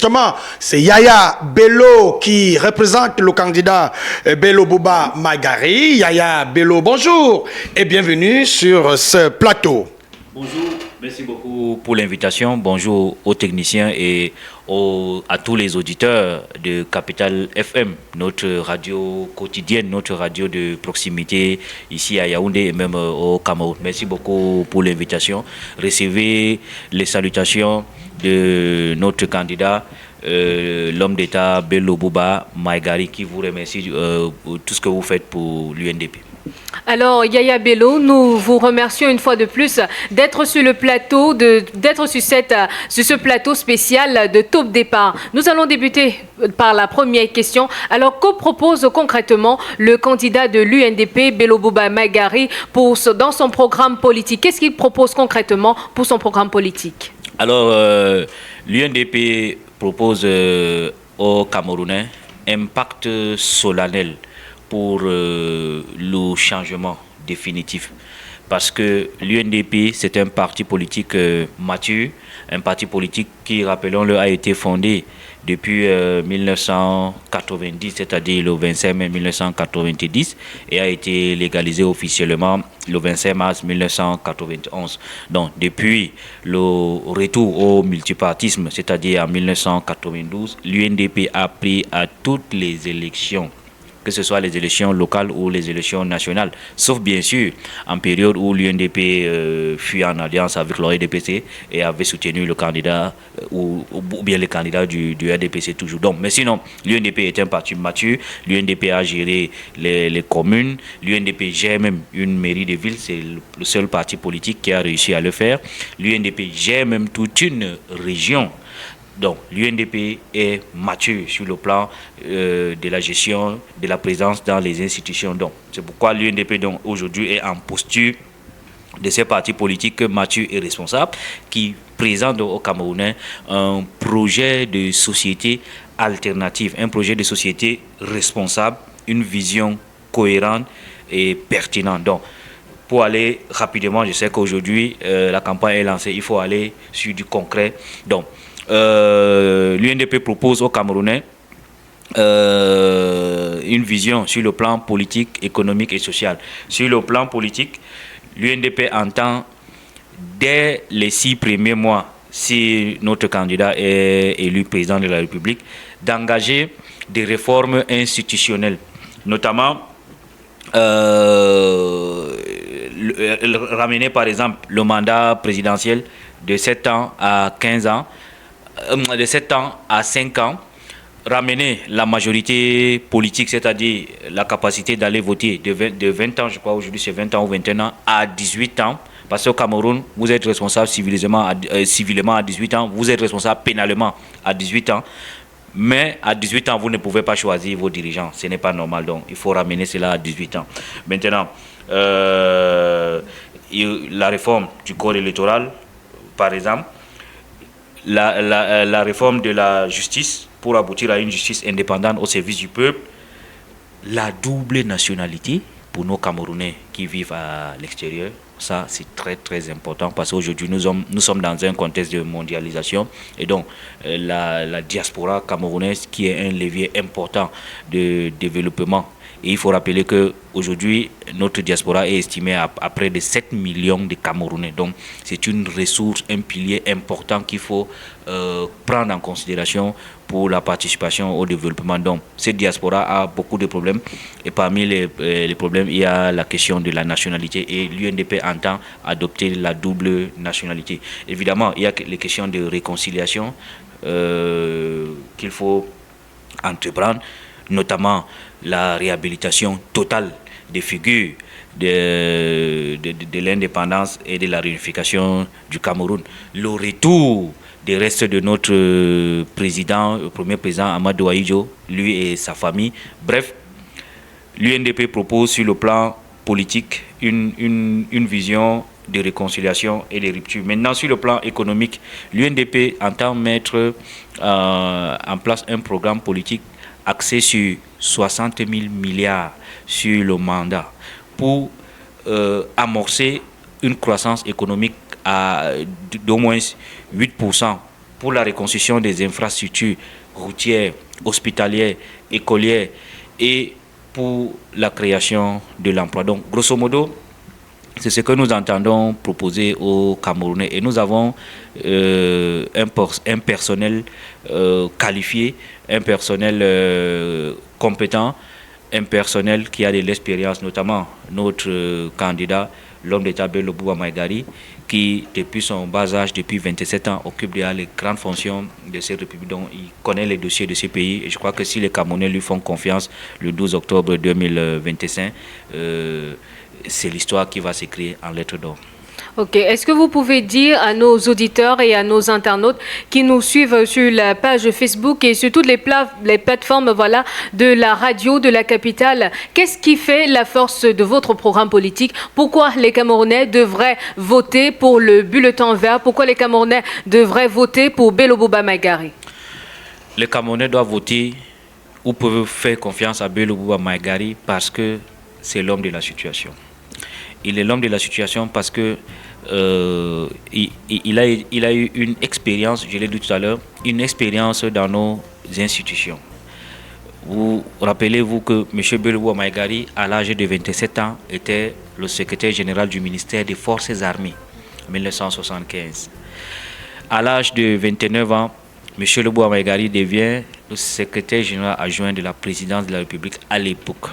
justement, c'est Yaya Bello qui représente le candidat Bello Bouba Maïgari. Yaya Bello, bonjour et bienvenue sur ce plateau. Bonjour, merci beaucoup pour l'invitation. Bonjour aux techniciens et à tous les auditeurs de Capital FM, notre radio quotidienne, notre radio de proximité ici à Yaoundé et même au Cameroun. Merci beaucoup pour l'invitation. Recevez les salutations de notre candidat, l'homme d'État Bello Bouba Maïgari, qui vous remercie pour tout ce que vous faites pour l'UNDP. Alors, Yaya Bello, nous vous remercions une fois de plus d'être sur le plateau, d'être sur ce plateau spécial de Top Départ. Nous allons débuter par la première question. Alors, que propose concrètement le candidat de l'UNDP, Bello Bouba Maïgari, dans son programme politique? Qu'est-ce qu'il propose concrètement pour son programme politique? Alors, l'UNDP propose aux Camerounais un pacte solennel pour le changement définitif. Parce que l'UNDP, c'est un parti politique mature, un parti politique qui, rappelons-le, a été fondé depuis 1990, c'est-à-dire le 25 mai 1990, et a été légalisé officiellement le 25 mars 1991. Donc, depuis le retour au multipartisme, c'est-à-dire en 1992, l'UNDP a pris à toutes les élections, que ce soit les élections locales ou les élections nationales, sauf bien sûr en période où l'UNDP fut en alliance avec l'ORDPC et avait soutenu le candidat ou bien les candidats du RDPC toujours. Donc, mais sinon, l'UNDP est un parti mature, l'UNDP a géré les communes, l'UNDP gère même une mairie de ville, c'est le seul parti politique qui a réussi à le faire. L'UNDP gère même toute une région. Donc, l'UNDP est mature sur le plan de la gestion, de la présence dans les institutions. Donc, c'est pourquoi l'UNDP aujourd'hui est en posture de ces partis politiques matures et responsables qui présentent aux Camerounais un projet de société alternative, un projet de société responsable, une vision cohérente et pertinente. Donc, pour aller rapidement, je sais qu'aujourd'hui, la campagne est lancée, il faut aller sur du concret. Donc, l'UNDP propose aux Camerounais une vision sur le plan politique, économique et social. Sur le plan politique, l'UNDP entend, dès les 6 premiers mois, si notre candidat est élu président de la République, d'engager des réformes institutionnelles, notamment ramener par exemple le mandat présidentiel de 7 ans à 15 ans, de 7 ans à 5 ans, ramener la majorité politique, c'est-à-dire la capacité d'aller voter de 20 ans, je crois aujourd'hui c'est 20 ans ou 21 ans, à 18 ans. Parce qu'au Cameroun, vous êtes responsable civilement à 18 ans, vous êtes responsable pénalement à 18 ans. Mais à 18 ans, vous ne pouvez pas choisir vos dirigeants. Ce n'est pas normal, donc il faut ramener cela à 18 ans. Maintenant, la réforme du code électoral, par exemple, la réforme de la justice pour aboutir à une justice indépendante au service du peuple, la double nationalité pour nos Camerounais qui vivent à l'extérieur, ça c'est très très important parce qu'aujourd'hui nous sommes dans un contexte de mondialisation et donc la diaspora camerounaise qui est un levier important de développement. Et il faut rappeler qu'aujourd'hui, notre diaspora est estimée à près de 7 millions de Camerounais. Donc, c'est une ressource, un pilier important qu'il faut prendre en considération pour la participation au développement. Donc, cette diaspora a beaucoup de problèmes. Et parmi les problèmes, il y a la question de la nationalité. Et l'UNDP entend adopter la double nationalité. Évidemment, il y a les questions de réconciliation qu'il faut entreprendre, notamment la réhabilitation totale des figures de l'indépendance et de la réunification du Cameroun. Le retour des restes de notre président, le premier président Amadou Ahidjo, lui et sa famille. Bref, l'UNDP propose sur le plan politique une vision de réconciliation et de rupture. Maintenant, sur le plan économique, l'UNDP entend mettre en place un programme politique axé sur 60 000 milliards sur le mandat pour amorcer une croissance économique d'au moins 8% pour la reconstruction des infrastructures routières, hospitalières, écolières et pour la création de l'emploi. Donc, grosso modo, c'est ce que nous entendons proposer aux Camerounais. Et nous avons un personnel qualifié, un personnel compétent, un personnel qui a de l'expérience, notamment notre candidat, l'homme d'État Bello Bouba Maïgari, qui, depuis son bas âge, depuis 27 ans, occupe déjà les grandes fonctions de cette République. Donc, il connaît les dossiers de ce pays. Et je crois que si les Camerounais lui font confiance le 12 octobre 2025, c'est l'histoire qui va s'écrire en lettres d'or. Ok. Est-ce que vous pouvez dire à nos auditeurs et à nos internautes qui nous suivent sur la page Facebook et sur toutes les plateformes voilà, de la radio de la capitale, qu'est-ce qui fait la force de votre programme politique? Pourquoi les Camerounais devraient voter pour le bulletin vert? Pourquoi les Camerounais devraient voter pour Bello Bouba Maïgari? Les Camerounais doivent voter ou peuvent faire confiance à Bello Bouba Maïgari parce que c'est l'homme de la situation. Il est l'homme de la situation parce que il a eu une expérience, je l'ai dit tout à l'heure, une expérience dans nos institutions. Vous rappelez-vous que M. Bello Bouba Maïgari, à l'âge de 27 ans, était le secrétaire général du ministère des Forces armées en 1975. À l'âge de 29 ans, M. Bello Bouba Maïgari devient le secrétaire général adjoint de la présidence de la République à l'époque.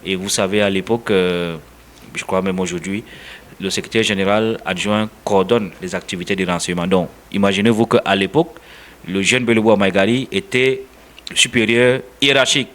Et vous savez, à l'époque, je crois même aujourd'hui, le secrétaire général adjoint coordonne les activités de renseignement. Donc, imaginez-vous qu'à l'époque, le jeune Bello Bouba Maïgari était supérieur hiérarchique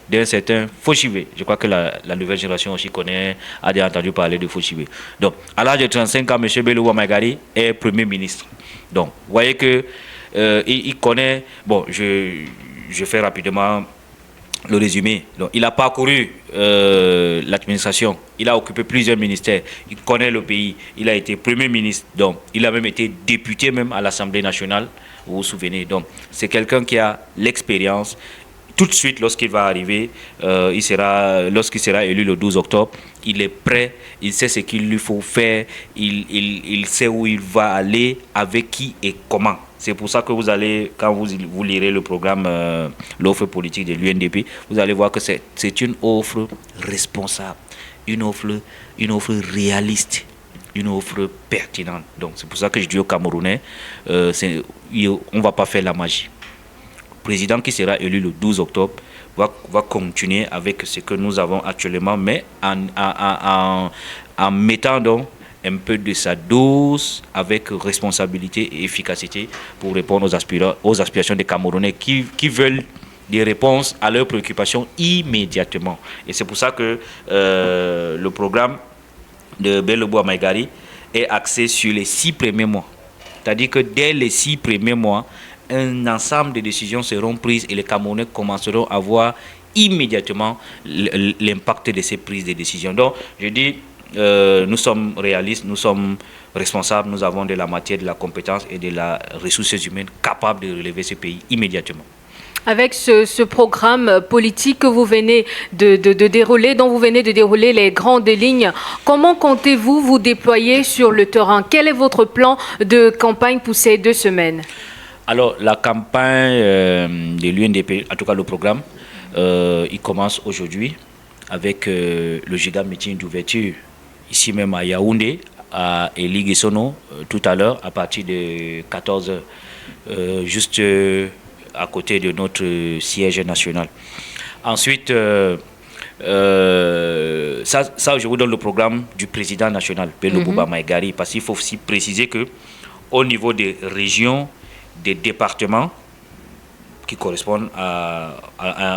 d'un certain Fauchivé. Je crois que la nouvelle génération aussi a déjà entendu parler de Fauchivé. Donc, à l'âge de 35 ans, M. Bello Bouba Maïgari est Premier ministre. Donc, vous voyez que il connaît... Bon, je fais rapidement le résumé. Donc, il a parcouru l'administration, il a occupé plusieurs ministères, il connaît le pays, il a été Premier ministre, donc il a même été député même à l'Assemblée nationale, vous vous souvenez. Donc, c'est quelqu'un qui a l'expérience. Tout de suite, lorsqu'il va arriver, lorsqu'il sera élu le 12 octobre, il est prêt, il sait ce qu'il lui faut faire, il sait où il va aller, avec qui et comment. C'est pour ça que vous allez, quand vous lirez le programme, l'offre politique de l'UNDP, vous allez voir que c'est une offre responsable, une offre réaliste, une offre pertinente. Donc c'est pour ça que je dis aux Camerounais, on ne va pas faire la magie. Le président qui sera élu le 12 octobre va continuer avec ce que nous avons actuellement, mais en mettant donc un peu de sa dose avec responsabilité et efficacité pour répondre aux aspirations des Camerounais qui veulent des réponses à leurs préoccupations immédiatement. Et c'est pour ça que le programme de Bello Bouba Maïgari est axé sur les 6 premiers mois. C'est-à-dire que dès les 6 premiers mois, un ensemble de décisions seront prises et les Camerounais commenceront à voir immédiatement l'impact de ces prises de décisions. Donc, je dis, nous sommes réalistes, nous sommes responsables, nous avons de la matière, de la compétence et de la ressources humaines capables de relever ce pays immédiatement. Avec ce programme politique que vous venez de dérouler, dont vous venez de dérouler les grandes lignes, comment comptez-vous vous déployer sur le terrain? Quel est votre plan de campagne pour ces 2 semaines? Alors, la campagne de l'UNDP, en tout cas le programme, il commence aujourd'hui avec le giga meeting d'ouverture ici même à Yaoundé, à Elie Gessono, tout à l'heure, à partir de 14h, juste à côté de notre siège national. Ensuite, ça, je vous donne le programme du président national, Bello Bouba Maïgari, parce qu'il faut aussi préciser qu'au niveau des régions, des départements qui correspondent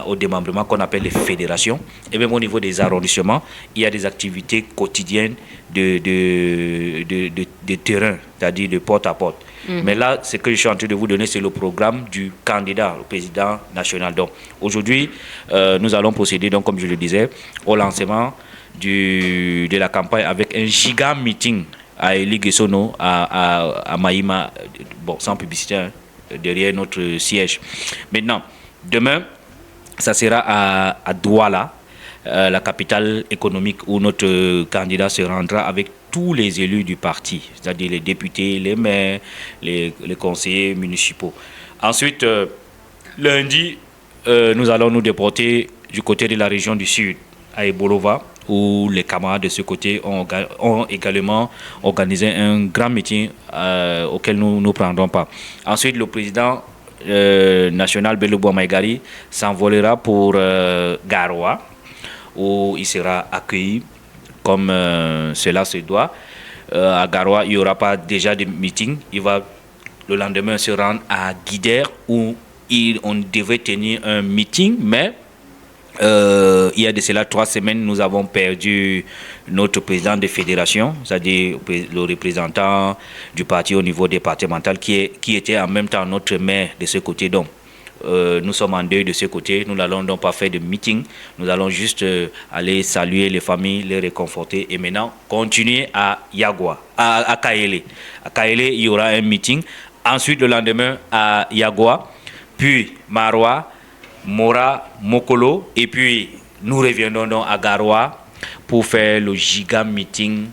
au démembrement qu'on appelle les fédérations, et même au niveau des arrondissements, il y a des activités quotidiennes de terrain, c'est-à-dire de porte à porte. Mais là, ce que je suis en train de vous donner, c'est le programme du candidat, le président national. Donc, aujourd'hui, nous allons procéder, donc, comme je le disais, au lancement de la campagne avec un giga meeting à Elie Gessono, à Maïma, bon, sans publicité, hein, derrière notre siège. Maintenant, demain, ça sera à Douala, la capitale économique, où notre candidat se rendra avec tous les élus du parti, c'est-à-dire les députés, les maires, les conseillers municipaux. Ensuite, lundi, nous allons nous déporter du côté de la région du Sud, à Ebolova, où les camarades de ce côté ont également organisé un grand meeting auquel nous ne prendrons pas. Ensuite, le président national Bello Maigari s'envolera pour Garoua, où il sera accueilli comme cela se doit. À Garoua, il n'y aura pas déjà de meeting. Il va le lendemain se rendre à Guider, où on devait tenir un meeting, mais il y a de cela 3 semaines, nous avons perdu notre président de fédération, c'est-à-dire le représentant du parti au niveau départemental qui était en même temps notre maire de ce côté. Donc, nous sommes en deuil de ce côté. Nous n'allons donc pas faire de meeting. Nous allons juste aller saluer les familles, les réconforter et maintenant continuer à Yagua, à Kaélé. À Kaélé, il y aura un meeting. Ensuite, le lendemain, à Yagua, puis Maroua, Mora, Mokolo, et puis nous reviendrons donc à Garoua pour faire le giga meeting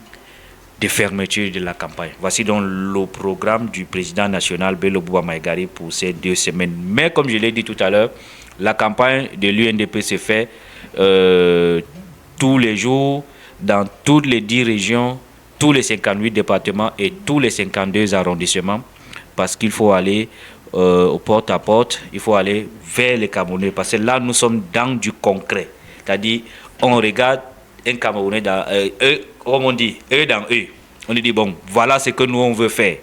de fermeture de la campagne. Voici donc le programme du président national Bello Maigari pour ces 2 semaines. Mais comme je l'ai dit tout à l'heure, la campagne de l'UNDP se fait tous les jours dans toutes les 10 régions, tous les 58 départements et tous les 52 arrondissements, parce qu'il faut aller au porte-à-porte, il faut aller vers les Camerounais, parce que là, nous sommes dans du concret. C'est-à-dire, on regarde un Camerounais dans eux, comme on dit, eux dans eux. On dit, bon, voilà ce que nous, on veut faire.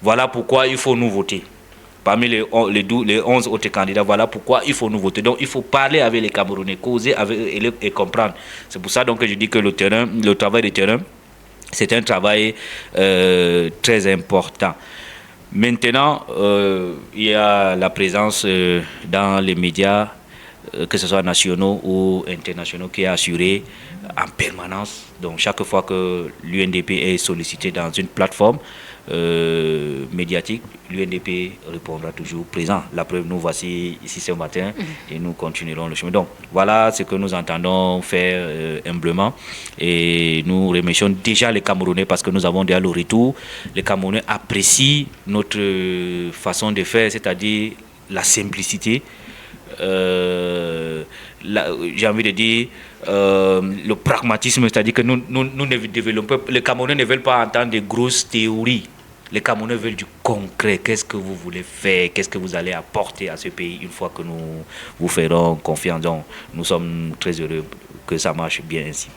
Voilà pourquoi il faut nous voter. Parmi les 11 autres candidats, voilà pourquoi il faut nous voter. Donc, il faut parler avec les Camerounais, causer avec eux et comprendre. C'est pour ça donc, que je dis que le travail de terrain, c'est un travail très important. Maintenant, il y a la présence dans les médias, que ce soit nationaux ou internationaux, qui est assurée en permanence. Donc, chaque fois que l'UNDP est sollicité dans une plateforme médiatique, l'UNDP répondra toujours présent. La preuve, nous voici ici ce matin et nous continuerons le chemin. Donc, voilà ce que nous entendons faire humblement. Et nous remercions déjà les Camerounais parce que nous avons déjà le retour. Les Camerounais apprécient notre façon de faire, c'est-à-dire la simplicité. J'ai envie de dire le pragmatisme, c'est-à-dire que nous ne développons, les Camerounais ne veulent pas entendre de grosses théories. Les Camerounais veulent du concret. Qu'est-ce que vous voulez faire? Qu'est-ce que vous allez apporter à ce pays une fois que nous vous ferons confiance? Donc, nous sommes très heureux que ça marche bien ainsi.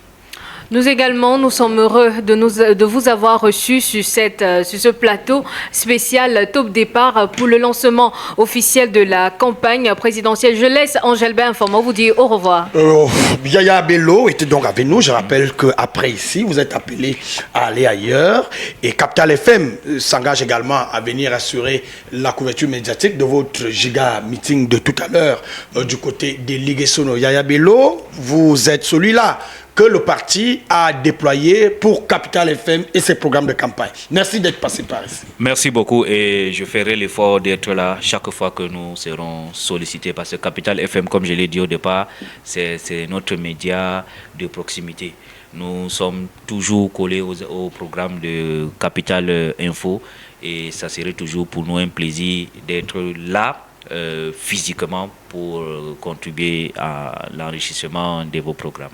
Nous également, nous sommes heureux de vous avoir reçu sur ce plateau spécial Top Départ pour le lancement officiel de la campagne présidentielle. Je laisse Angèle Informant vous dire au revoir. Yaya Bello était donc avec nous. Je rappelle qu'après ici, vous êtes appelé à aller ailleurs. Et Capital FM s'engage également à venir assurer la couverture médiatique de votre giga meeting de tout à l'heure du côté des Ligues Sono. Yaya Bello, vous êtes celui-là que le parti a déployé pour Capital FM et ses programmes de campagne. Merci d'être passé par ici. Merci beaucoup et je ferai l'effort d'être là chaque fois que nous serons sollicités parce que Capital FM, comme je l'ai dit au départ, c'est notre média de proximité. Nous sommes toujours collés au programme de Capital Info et ça serait toujours pour nous un plaisir d'être là physiquement pour contribuer à l'enrichissement de vos programmes.